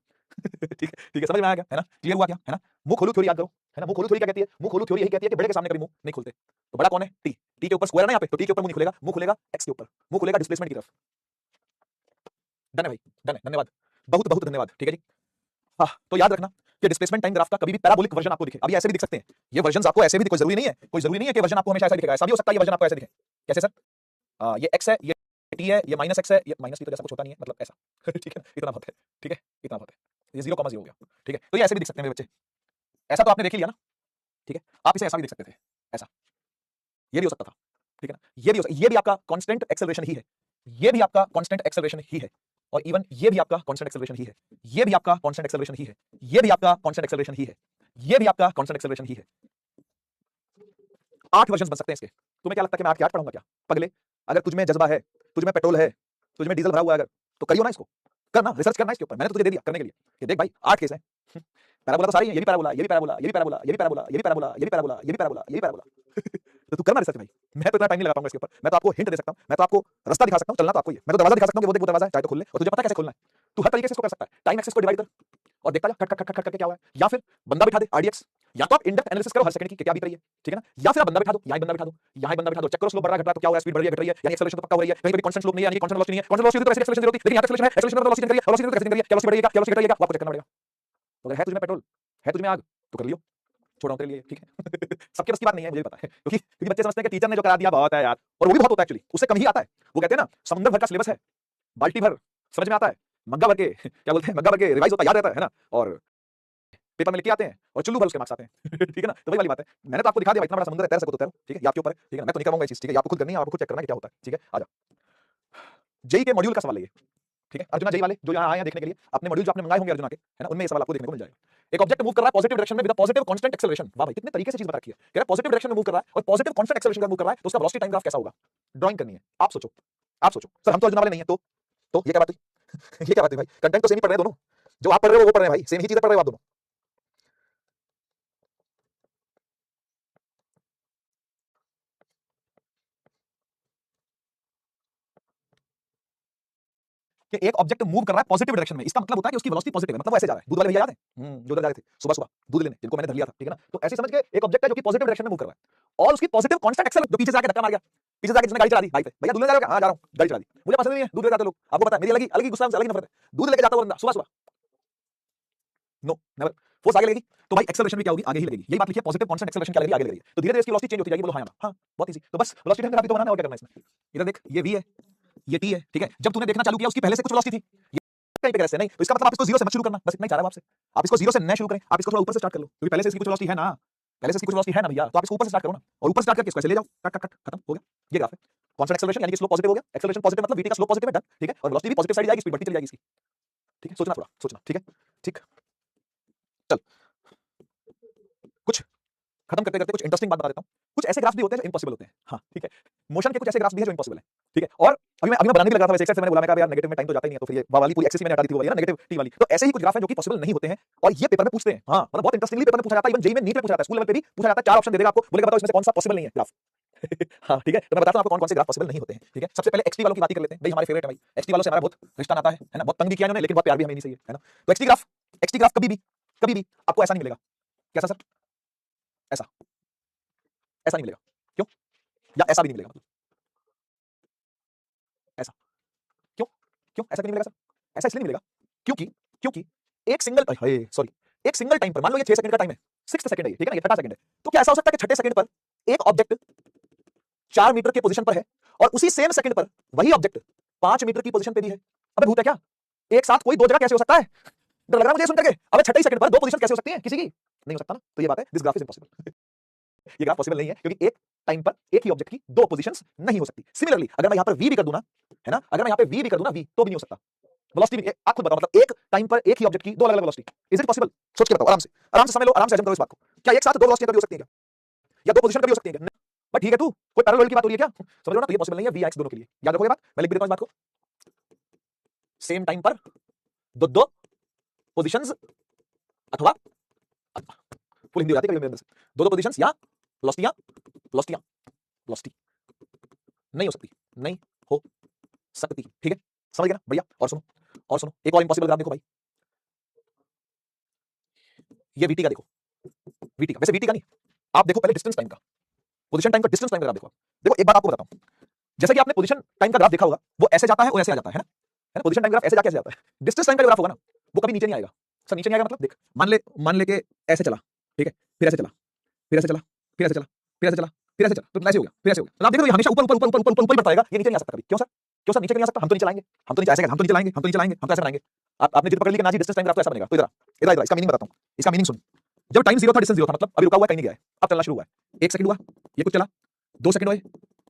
ठीक है, समझ में आ गया है ना? क्लियर हुआ क्या? है ना? मुंह खोलू थ्योरी याद करो, है ना? मुंह खोलू थ्योरी क्या कहती है? मुंह खोलू थ्योरी यही कहती है कि बड़े के सामने कभी मुंह नहीं खोलते। तो बड़ा कौन है? टी, टी के ऊपर स्क्वायर है ना यहाँ पे, तो टी के ऊपर मुंह नहीं खुलेगा, मुंह खुलेगा एक्स के ऊपर, मुंह खुलेगा डिस्प्लेसमेंट की तरफ। डन है भाई, डन है, धन्यवाद, बहुत बहुत धन्यवाद, ठीक है जी। हाँ, तो याद रखना कि डिस्प्लेसमेंट टाइम ग्राफ का कभी भी पैराबोलिक वर्जन आपको दिखे, अभी ऐसे भी दिख सकते हैं, ये वर्जन आपको ऐसे भी कोई जरूरी नहीं है, कोई जरूरी नहीं है कि वर्जन आपको हमेशा ऐसा दिखेगा, ऐसा भी हो सकता है ये वर्जन आपको ऐसे दिखे। कैसे सर? ये x है, ये t है, ये माइनस x है, ये माइनस t तो जैसा कुछ होता नहीं है, मतलब ऐसा। ठीक है, इतना बहुत है, ठीक है, इतना बहुत है, ये 0,0 हो गया, ठीक है। तो ये ऐसे भी दिख सकते हैं मेरे बच्चे, ऐसा तो आपने देख ही लिया ना, ठीक है। आप इसे ऐसा भी देख सकते थे, ऐसा, ये भी हो सकता था, ठीक है ना? ये भी आपका कांस्टेंट एक्सेलरेशन ही है, ये भी आपका कांस्टेंट एक्सेलरेशन ही है, और इवन ये भी आपका कांस्टेंट एक्सेलरेशन ही है, ये भी आपका कांस्टेंट एक्सेलरेशन ही है, ये भी आपका कांस्टेंट एक्सेलरेशन ही है, ये भी आपका कांस्टेंट एक्सेलरेशन ही है। 8 वर्जन बन सकते हैं इसके। तुम्हें क्या लगता है कि मैं 8 के 8 पढ़ूंगा क्या? पगले, अगर तुझमें जज्बा है, तुझमें पेट्रोल है, तुझमें डीजल भरा हुआ है अगर, तो करियो ना इसको, करना, रिसर्च करना इसके ऊपर। मैंने तो तुझे दे दिया करने के लिए कि देख भाई 8 केस हैं। पैराबोला तो सारी है, ये भी पैराबोला, ये भी पैराबोला, ये भी पैराबोला, ये भी पैराबोला, ये भी पैराबोला, ये भी पैराबोला, ये भी पैराबोला, ये भी पैराबोला। तो तू करना रिसर्च भाई, मैं तो इतना टाइम नहीं लगा पाऊंगा इसके ऊपर। मैं तो आपको हिंट दे सकता हूं, मैं तो आपको रास्ता दिखा सकता हूं, चलना तो आपको ही है। मैं तो दरवाजा दिखा सकता हूं कि वो देख वो दरवाजा है, चाहे तो खोल ले, और तुझे पता है कैसे खोलना है। तू हर तरीके से इसको कर सकता है, टाइम एक्सेस को डिवाइड कर और देखता जा खट खट खट खट करके क्या हुआ है, या फिर बंदा बिठा दे आरडीएक्स, या तो आप इन डेप्थ एनालिसिस करो हर सेकंड की क्या बीत रही है, ठीक है ना? या फिर आप बंदा बिठा दो, यहां बंदा बिठा दो, यहां बंदा बिठा दो, चक्कर स्लोप बढ़ रहा है घट रहा है तो क्या हो रहा है, स्पीड बढ़ रही है घट रही है, यानी एक्सेलरेशन तो पक्का हो रही है, कहीं पे कांस्टेंट स्लोप नहीं है, यानी कांस्टेंट वेलोसिटी नहीं है, कांस्टेंट वेलोसिटी तो ऐसे एक्सेलरेशन होती है, लेकिन यहां एक्सेलरेशन है, एक्सेलरेशन तो वेलोसिटी चेंज कर रही है, वेलोसिटी तो कैसे चेंज कर रही है, क्या वेलोसिटी बढ़ेगी, क्या वेलोसिटी घटेगी, आपको चेक करना पड़ेगा। तो अगर है तुझमें पेट्रोल, है तुझमें आग, तो कर लियो, छोड़ रहा हूं तेरे लिए, ठीक है। सबके बस की बात नहीं है, मुझे भी पता है, क्योंकि बच्चे समझते हैं कि टीचर ने जो करा दिया बहुत है यार, और वो भी बहुत होता है एक्चुअली, उससे कम ही आता है। वो कहते हैं ना समुद्र भर का सिलेबस है, बाल्टी भर समझ में आता है, मग्गा भर के क्या बोलते हैं, मग्गा भर के रिवाइज होता याद रहता है ना, और पेपर में लिख के आते हैं, और चुल्लू भर उसके मार्क्स आते हैं। ठीक है ना? तो वही वाली बात है, मैंने तो आपको दिखा दिया इतना बड़ा समुद्र है, तैर सको तो तैरो, ठीक है, ये आपके ऊपर है, ठीक है। मैं तो नहीं करूंगा ये चीज, ठीक है, ये आपको खुद करनी है, आपको खुद चेक करना है क्या होता है, ठीक है। आ जाओ, जेई के मॉड्यूल का सवाल है ये, ठीक है। अर्जुना जेई वाले जो यहाँ आए हैं देखने के लिए, अपने मॉड्यूल जो आपने मंगाए होंगे अर्जुना के, है ना, उनमें ये सवाल आपको देखने को मिल जाएगा। एक ऑब्जेक्ट मूव कर रहा है पॉजिटिव डायरेक्शन में विद पॉजिटिव कांस्टेंट एक्सेलरेशन, वाह भाई कितने तरीके से चीज बता रखी है, कह रहा है पॉजिटिव डायरेक्शन में मूव कर रहा है और पॉजिटिव कांस्टेंट एक्सेलरेशन का मूव कर रहा है, तो उसका वेलोसिटी टाइम ग्राफ कैसा होगा, ड्राइंग करनी है। आप सोचो, आप सोचो सर, हम तो अर्जुना वाले नहीं है, तो ये क्या बात हुई? ये क्या बात हुई भाई? कंटेंट तो सेम ही पढ़ रहे हैं दोनों, जो आप पढ़ रहे हो वो पढ़ रहे हैं भाई, सेम ही चीजें पढ़ रहे हो आप दोनों। कि एक ऑब्जेक्ट मूव कर रहा है पॉजिटिव डायरेक्शन में, इसका मतलब होता है कि उसकी वेलोसिटी पॉजिटिव है, मतलब वो ऐसे जा रहा है। दूध वाले भैया याद है, जो उधर जा रहे थे सुबह सुबह दूध लेने, जिनको मैंने धर लिया था, ठीक है ना? तो ऐसे समझ के एक ऑब्जेक्ट है जो कि पॉजिटिव डायरेक्शन में मूव कर रहा है, और उसकी पॉजिटिव कांस्टेंट एक्सेल जो पीछे से आके धक्का मार गया, पीछे से आके जिसने गाड़ी चला दी बाइक पे, भैया दूध लेने जा रहे हो? हां जा रहा हूं, गाड़ी चला दी, मुझे पसंद नहीं है दूध ले जाते लोग, आपको पता है मेरी अलग ही गुस्सा से अलग ही नफरत है, दूध लेके जाता हूं सुबह सुबह, नो नेवर। फोर्स आगे लगेगी तो भाई एक्सेलरेशन भी क्या होगी, आगे ही लगेगी। यही बात लिखिए, पॉजिटिव कांस्टेंट एक्सेलरेशन क्या लगेगी, आगे लगेगी। तो धीरे धीरे इसकी वेलोसिटी चेंज होती जाएगी, बोलो हां या ना? हां, बहुत इजी। तो बस वेलोसिटी टाइम ग्राफ तो बनाना है, और क्या करना है इसमें। इधर देख, ये v है, ये टी है, ठीक है। जब तूने देखना चालू किया उसकी पहले से कुछ वेलोसिटी थी, ये कहीं पे कैसे नहीं, तो इसका मतलब आप इसको जीरो से मत शुरू करना, बस इतना ही चाह रहा हूं आपसे। आप इसको जीरो से न शुरू करें, आप इसको थोड़ा ऊपर से स्टार्ट कर लो, क्योंकि पहले से इसकी कुछ वेलोसिटी है ना, पहले से इसकी कुछ वेलोसिटी है ना भैया, तो आप इसको ऊपर से स्टार्ट करो ना, और ऊपर स्टार्ट करके इसको ऐसे ले जाओ, कट कट कट, खत्म हो गया। ये ग्राफ है कांस्टेंट एक्सेलरेशन, यानी कि स्लोप पॉजिटिव हो गया, एक्सेलरेशन पॉजिटिव मतलब वीटी का स्लोप पॉजिटिव है, डन, ठीक है। और वेलोसिटी भी पॉजिटिव साइड जाएगी, स्पीड बढ़ती चली जाएगी इसकी, ठीक है। सोचना थोड़ा, सोचना, ठीक है, ठीक। चल कुछ खत्म करते करते कुछ इंटरेस्टिंग बात बता देता हूं। कुछ ऐसे ग्राफ भी होते हैं जो इम्पॉसिबल होते हैं, हाँ ठीक है। मोशन के कुछ ऐसे ग्राफ भी हैं जो इम्पॉसिबल है, ठीक है। और अभी मैं बनाने भी लगा था वैसे, एक से मैंने बोला, मैं कहा यार नेगेटिव में टाइम तो जाता ही नहीं है, तो फिर ये वाली पूरी एक्सेस ही मैंने हटा दी थी, वो वाली ना नेगेटिव टी वाली। तो ऐसे ही कुछ ग्राफ हैं जो कि पॉसिबल नहीं होते हैं, और ये पेपर में पूछते हैं, हाँ मतलब बहुत इंटरेस्टिंगली पेपर में पूछा जाता है, इवन जेईई में नीट में पूछा जाता है, स्कूल लेवल पे भी पूछा जाता है। 4 ऑप्शन दे देगा आपको, बोलेगा बताओ इसमें से कौन सा पॉसिबल नहीं है ग्राफ। हाँ ठीक है, तो मैं बताता हूं आपको कौन कौन से ग्राफ पॉसिबल नहीं होते हैं, ठीक है। सबसे पहले एक्सटी वालों की बात कर लेते हैं, भाई हमारे फेवरेट है भाई, एक्सटी वालों से हमारा बहुत रिश्ता नाता है ना, बहुत तंग भी किया इन्होंने, लेकिन बहुत प्यार भी हमें नहीं, सही है ना। तो एक्सटी ग्राफ कभी भी आपको ऐसा नहीं मिलेगा, कैसा सर, ऐसा ऐसा नहीं मिलेगा, क्यों, या ऐसा भी नहीं मिलेगा, मतलब ऐसा, क्यों क्यों ऐसा क्यों नहीं मिलेगा सर, ऐसा इसलिए नहीं मिलेगा क्योंकि क्योंकि एक सिंगल टाइम पर, मान लो ये 6 सेकंड का टाइम है, 6th सेकंड है ये, ठीक है ना, ये 6 सेकंड है, तो क्या ऐसा हो सकता है कि 6ठे सेकंड पर एक ऑब्जेक्ट 4 मीटर के पोजीशन पर है, और उसी सेम सेकंड पर वही ऑब्जेक्ट 5 मीटर की पोजीशन पे भी है। अबे भूत है क्या, एक साथ कोई दो जगह कैसे हो सकता है, डर लग रहा है मुझे सुन करके। अबे 6ठे सेकंड पर दो पोजीशन कैसे हो सकती है किसी की, नहीं हो सकता ना, तो ये बात है, दिस ग्राफ इज इंपॉसिबल। ये ग्राफ पॉसिबल नहीं है, क्योंकि एक टाइम पर एक ही ऑब्जेक्ट की दो पोजीशंस नहीं हो सकती। सिमिलरली अगर मैं यहां पर v भी कर दूं ना, है ना, अगर मैं यहां पे v भी कर दूं ना, v तो भी नहीं हो सकता। वेलोसिटी भी, आप खुद बताओ, मतलब एक टाइम पर एक ही ऑब्जेक्ट की दो अलग अलग वेलोसिटी, इज इट पॉसिबल, सोच के बताओ, आराम से समझ लो, आराम से हजम करो इस बात को। क्या एक साथ दो वेलोसिटी कभी हो सकती है क्या, या दो पोजीशन कभी हो सकती है क्या, बट ठीक है, तू कोई पैरेलल की बात हो रही है क्या, समझ लो ना, तो ये पॉसिबल नहीं है v x दोनों के लिए, याद रखोगे बात, मैं लिख भी देता हूं इस बात को। सेम टाइम पर दो दो पोजीशंस, अथवा फुल हिंदी हो जाती है कभी अंदर से, दो दो पोजीशंस या वेलोसिटियां वेलोसिटी नहीं हो सकती, नहीं हो सकती, ठीक है, समझ गए ना, बढ़िया। और सुनो एक और इंपॉसिबल ग्राफ देखो भाई, ये वीटी का देखो, वीटी का, वैसे वीटी का नहीं, आप देखो पहले डिस्टेंस टाइम का, पोजीशन टाइम का डिस्टेंस टाइम का ग्राफ देखो। देखो एक बात आपको बताता हूं, जैसे कि आपने पोजीशन टाइम का ग्राफ देखा होगा, वो ऐसे जाता है और ऐसे आ जाता है ना, पोजीशन टाइम ग्राफ ऐसे जाके ऐसे जाता है। डिस्टेंस टाइम का ग्राफ होगा ना, वो कभी नीचे नहीं आएगा सर, नीचे नहीं आएगा मतलब, देख मान ले के ऐसे चला, ठीक है, फिर ऐसे चला, फिर ऐसे चला, फिर ऐसे चला, फिर ऐसे चला, फिर ऐसे चला, तो ऐसे हो गया, फिर ऐसे हो गया, तो आप देखो ये हमेशा ऊपर ऊपर ऊपर ऊपर ऊपर ही बढ़ता रहेगा, ये नीचे नहीं आ सकता कभी, क्यों सर, क्यों सर नीचे नहीं आ सकता, हम तो नीचे लाएंगे, हम तो नीचे ऐसे, हम तो नीचे लाएंगे, हम तो नीचे लाएंगे, हम तो ऐसे बनाएंगे। आपने जिद पकड़ ली कि ना जी डिस्टेंस टाइम ग्राफ तो ऐसा बनेगा, तो इधर इधर इसका मीनिंग बताता हूं, इसका मीनिंग सुन। जब टाइम 0 था, डिस्टेंस 0 था, मतलब अभी रुका हुआ है, कहीं नहीं गया है, अब चलना शुरू हुआ है। 1 सेकंड हुआ, ये कुछ चला, 2 सेकंड हुए,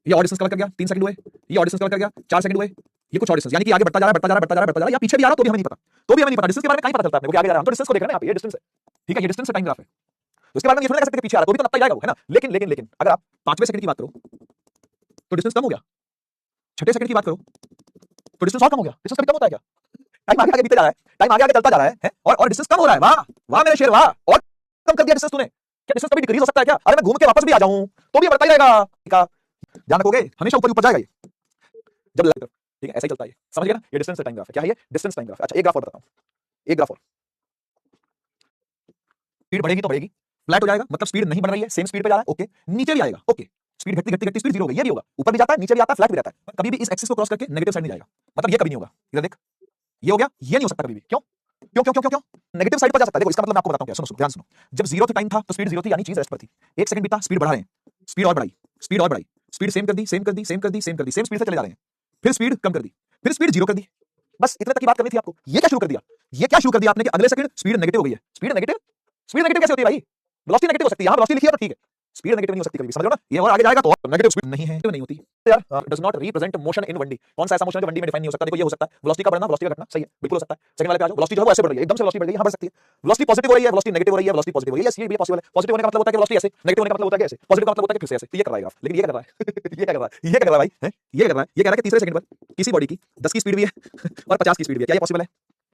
ये और डिस्टेंस कवर कर गया, 3 सेकंड हुए, ये और डिस्टेंस कवर कर गया, 4 सेकंड हुए, ये कुछ और डिस्टेंस, यानी कि आगे बढ़ता जा रहा है, बढ़ता जा रहा है, बढ़ता जा रहा है, बढ़ता जा रहा है, या पीछे भी आ रहा, तो भी हमें नहीं पता, तो भी हमें नहीं पता डिस्टेंस के बारे में, कहीं पता चलता है अपने को कि आगे जा रहा है, हम तो डिस्टेंस को देख रहे हैं, यहाँ पे ये डिस्टेंस है, ठीक है, ये डिस्टेंस टाइम ग्राफ है, तो इसके बारे में ये थोड़ी कह सकते कि पीछे आ रहा है, तो भी तो लगता ही जाएगा वो, है ना। लेकिन अगर आप 5वें सेकंड की बात करो तो डिस्टेंस कम हो गया, 6ठे सेकंड की बात करो तो डिस्टेंस और कम हो गया, डिस्टेंस कभी कम होता है क्या, टाइम आगे आगे बीते जा रहा है, टाइम आगे आगे चलता जा रहा है, और डिस्टेंस कम हो रहा है, वाह वाह मेरे शेर वाह, और कम कर दिया डिस्टेंस तूने, क्या डिस्टेंस कभी डिक्रीज हो सकता है क्या, अरे मैं घूम के वापस भी आ जाऊं तो भी बढ़ता ही रहेगा, ध्यान रखोगे, हमेशा ऊपर ऊपर जाएगा ये, जब लग, ठीक है, ऐसा ही चलता है ये, समझ गए ना, ये डिस्टेंस टाइम ग्राफ है, क्या है ये, डिस्टेंस टाइम ग्राफ। अच्छा एक ग्राफ और बताता हूं, एक ग्राफ और, स्पीड बढ़ेगी तो बढ़ेगी, फ्लैट हो जाएगा, मतलब स्पीड नहीं बढ़ रही है, सेम स्पीड पे जा रहा है, ओके, नीचे भी आएगा, ओके, स्पीड घटती घटती घटती स्पीड 0 हो गई, ये भी होगा, ऊपर भी जाता है, नीचे भी आता है, फ्लैट भी रहता है, पर कभी भी इस एक्सिस को क्रॉस करके नेगेटिव साइड नहीं जाएगा, मतलब ये कभी नहीं होगा, इधर देख, ये हो गया, ये नहीं हो सकता कभी भी, क्यों क्यों क्यों क्यों क्यों नेगेटिव साइड पर जा सकता है। देखो इसका मतलब मैं आपको बताता हूं क्या, सुनो ध्यान सुनो, जब 0 टाइम था तो स्पीड 0 थी, यानी चीज रेस्ट पर थी, 1 सेकंड बीता, स्पीड बढ़ा रहे हैं, स्पीड और बढ़ाई, स्पीड और बढ़ाई, स्पीड सेम कर दी, सेम कर दी, सेम कर दी, सेम कर दी, सेम स्पीड से चले जा रहे हैं, फिर स्पीड कम कर दी, फिर स्पीड 0 कर दी, बस इतने तक की बात करनी थी आपको। ये क्या शुरू कर दिया, ये क्या शुरू कर दिया आपने कि अगले सेकंड स्पीड नेगेटिव हो गई है, स्पीड नेगेटिव कैसे होती है भाई, वेलोसिटी नेगेटिव हो सकती है, यहां वेलोसिटी लिखी है तो ठीक है, स्पीड नेगेटिव नहीं हो सकती कभी भी, समझ लो ना, ये और आगे जाएगा तो नेगेटिव स्पीड नहीं है, नहीं होती यार, it does not represent motion in 1D, कौन सा ऐसा मोशन है जो 1D में डिफाइन नहीं हो सकता। देखो ये हो सकता है वेलोसिटी का बढ़ना, वेलोसिटी का घटना, सही है, बिल्कुल हो सकता है। सेकंड वाले पे आ जाओ, वेलोसिटी जो है वो ऐसे बढ़ रही है, एकदम से वेलोसिटी बढ़ गई, यहां बढ़ सकती है, वेलोसिटी पॉजिटिव हो रही है, वेलोसिटी नेगेटिव हो रही है, वेलोसिटी पॉजिटिव हो रही है, यस ये भी पॉसिबल है। पॉजिटिव होने का मतलब होता है कि वेलोसिटी ऐसे, नेगेटिव होने का मतलब होता है कि ऐसे, पॉजिटिव का मतलब होता है कि फिर से ऐसे, तो ये कर रहा है ग्राफ, लेकिन ये क्या कर रहा है ये क्या कर रहा है, ये क्या कर रहा है भाई, हैं ये कर रहा है, ये कह रहा है कि तीसरे सेकंड पर किसी बॉडी की 10 की स्पीड भी है और 50 की स्पीड भी है, क्या ये पॉसिबल है,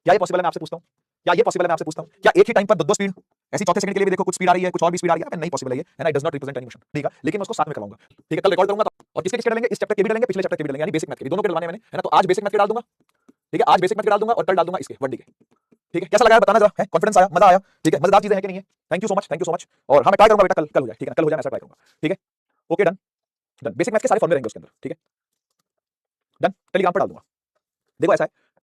क्या ये पॉसिबल है, मैं आपसे पूछता हूं, क्या ये पॉसिबल है, मैं आपसे पूछता हूं, क्या एक ही टाइम पर दो स्पीड ऐसी चौथे सेकंड के लिए भी देखो कुछ स्पीड आ रही है, कुछ और भी स्पीड आ रही है, नहीं पॉसिबल है ये, and it does not represent any motion, ठीक है, लेकिन मैं उसको साथ में करवाऊंगा, ठीक है, कल रिकॉर्ड करूंगा तो, और किसके किसके डालेंगे, इस चैप्टर के भी डालेंगे, पिछले चैप्टर के भी डालेंगे, यानी बेसिक मैथ के दोनों के डालने मैंने, है ना, तो आज बेसिक मैथ के डाल दूंगा, ठीक है, आज बेसिक मैथ के डाल दूंगा और कल डाल दूंगा इसके 1D के, ठीक है, कैसा लगा बताना जरा, है कॉन्फिडेंस आया, मजा आया, ठीक है, मजेदार चीजें हैं कि नहीं है, थैंक यू सो मच, और हाँ मैं ट्राई करूंगा बेटा, कल हो जाए, ठीक है, कल हो जाए, मैं ऐसा ट्राई करूंगा, ठीक है, ओके डन, बेसिक मैथ के सारे फॉर्मूले रहेंगे उसके अंदर, ठीक है, डन, टेलीग्राम पर डाल दूंगा। देखो ऐसा है